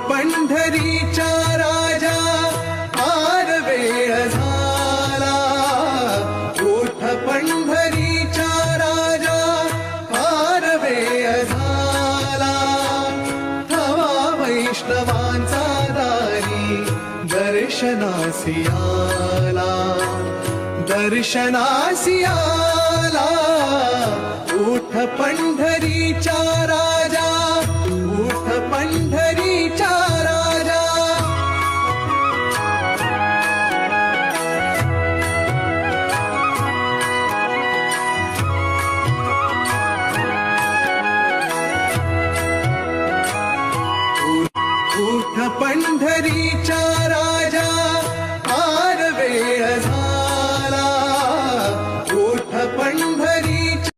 पंढरीचा राजा फार वेळ झाला, ओठ पंढरीचा राजा फार वेळ झाला. हवा वैष्णवांचा दारी दर्शनासी आला, दर्शनासी आला.